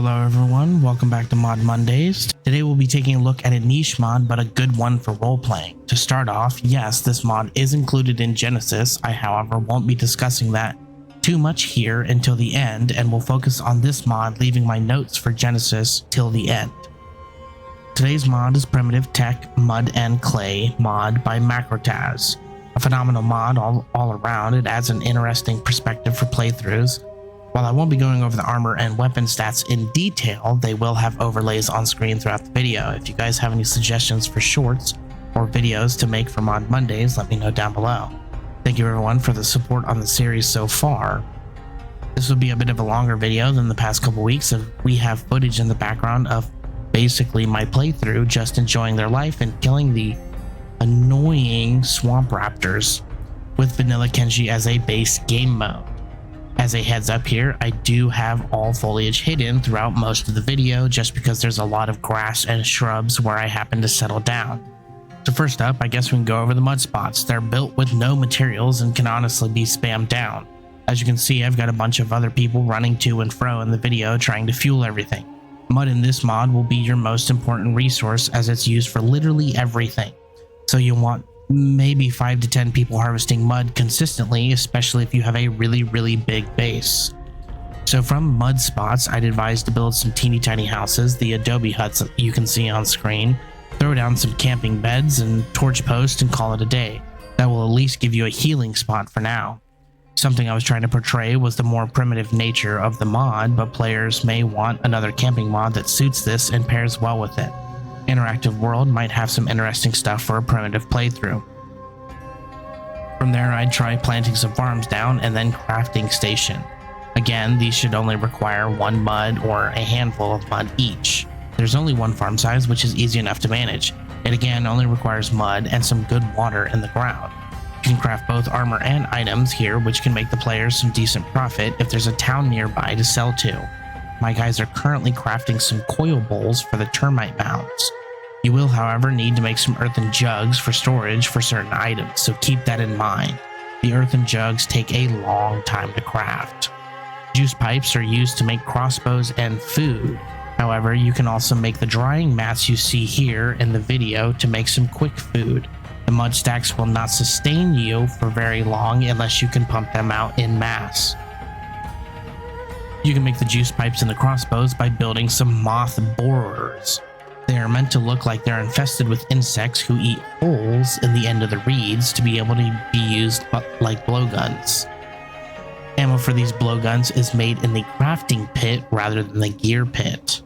Hello everyone, welcome back to Mod Mondays. Today we'll be taking a look at a niche mod, but a good one for role-playing. To start off, yes, this mod is included in Genesis. I, however, won't be discussing that too much here until the end, and will focus on this mod, leaving my notes for Genesis till the end. Today's mod is Primitive Tech Mud and Clay mod by Macrotaz. A phenomenal mod all around. It adds an interesting perspective for playthroughs. While I won't be going over the armor and weapon stats in detail, they will have overlays on screen throughout the video. If you guys have any suggestions for shorts or videos to make for Mod Mondays, let me know down below. Thank you everyone for the support on the series so far. This will be a bit of a longer video than the past couple weeks, as we have footage in the background of basically my playthrough, just enjoying their life and killing the annoying swamp raptors with vanilla Kenshi as a base game mode. As a heads up here, I do have all foliage hidden throughout most of the video just because there's a lot of grass and shrubs where I happen to settle down. So first up, I guess we can go over the mud spots. They're built with no materials and can honestly be spammed down. As you can see, I've got a bunch of other people running to and fro in the video trying to fuel everything. Mud in this mod will be your most important resource as it's used for literally everything. So you'll want maybe 5 to 10 people harvesting mud consistently, especially if you have a really big base. So from mud spots, I'd advise to build some teeny tiny houses, the adobe huts that you can see on screen, throw down some camping beds and torch posts and call it a day. That will at least give you a healing spot for now. Something I was trying to portray was the more primitive nature of the mod, but players may want another camping mod that suits this and pairs well with it. Interactive world might have some interesting stuff for a primitive playthrough. From there, I'd try planting some farms down and then crafting station. Again, these should only require one mud or a handful of mud each. There's only one farm size, which is easy enough to manage. It again only requires mud and some good water in the ground. You can craft both armor and items here, which can make the players some decent profit if there's a town nearby to sell to. My guys are currently crafting some coil bowls for the termite mounds. You will, however, need to make some earthen jugs for storage for certain items, so keep that in mind. The earthen jugs take a long time to craft. Juice pipes are used to make crossbows and food. However, you can also make the drying mats you see here in the video to make some quick food. The mud stacks will not sustain you for very long unless you can pump them out in mass. You can make the juice pipes and the crossbows by building some moth borers. They are meant to look like they're infested with insects who eat holes in the end of the reeds to be able to be used like blowguns. Ammo for these blowguns is made in the crafting pit rather than the gear pit.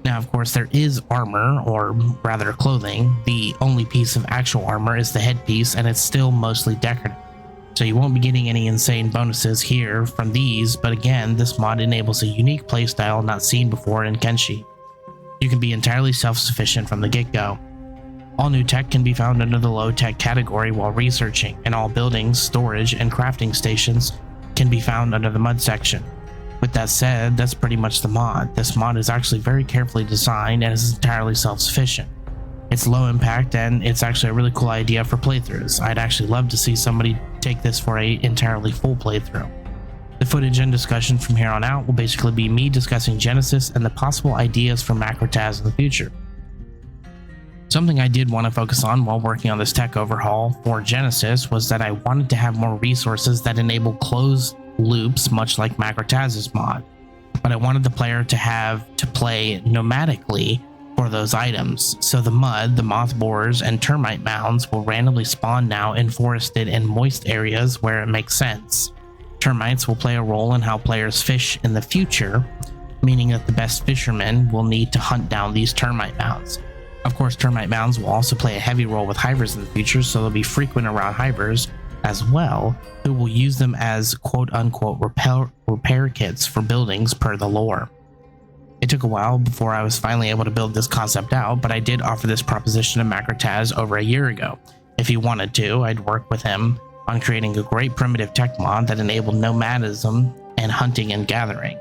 Now, of course, there is armor, or rather clothing. The only piece of actual armor is the headpiece, and it's still mostly decorative. So you won't be getting any insane bonuses here from these, but again, this mod enables a unique playstyle not seen before in Kenshi. You can be entirely self-sufficient from the get-go. All new tech can be found under the low-tech category while researching, and all buildings, storage, and crafting stations can be found under the mud section. With that said, that's pretty much the mod. This mod is actually very carefully designed and is entirely self-sufficient. It's low impact, and it's actually a really cool idea for playthroughs. I'd actually love to see somebody take this for a entirely full playthrough. The footage and discussion from here on out will basically be me discussing Genesis and the possible ideas for macrotaz in the future. Something I did want to focus on while working on this tech overhaul for Genesis was that I wanted to have more resources that enable closed loops, much like macrotaz's mod. But I wanted the player to play nomadically for those items, so the mud, the moth borers, and termite mounds will randomly spawn now in forested and moist areas where it makes sense. Termites will play a role in how players fish in the future, meaning that the best fishermen will need to hunt down these termite mounds. Of course, termite mounds will also play a heavy role with hivers in the future, so they'll be frequent around hivers as well, who will use them as quote-unquote repair kits for buildings per the lore. It took a while before I was finally able to build this concept out, but I did offer this proposition to Macrotaz over a year ago. If he wanted to, I'd work with him on creating a great primitive tech mod that enabled nomadism and hunting and gathering.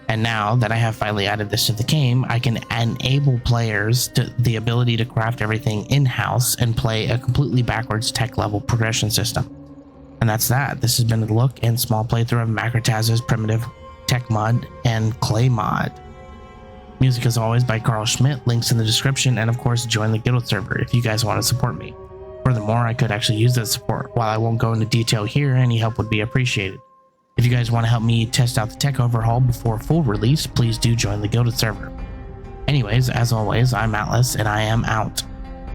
And now that I have finally added this to the game, I can enable players to the ability to craft everything in-house and play a completely backwards tech level progression system. And that's that. This has been a look and small playthrough of Macrotaz's primitive tech mod and clay mod. Music as always by Karl Schmidt, links in the description, and of course join the guild server if you guys want to support me. Furthermore, I could actually use that support. While I won't go into detail here, any help would be appreciated. If you guys want to help me test out the tech overhaul before full release, please do join the guild server. Anyways, as always, I'm Atlas and I am out.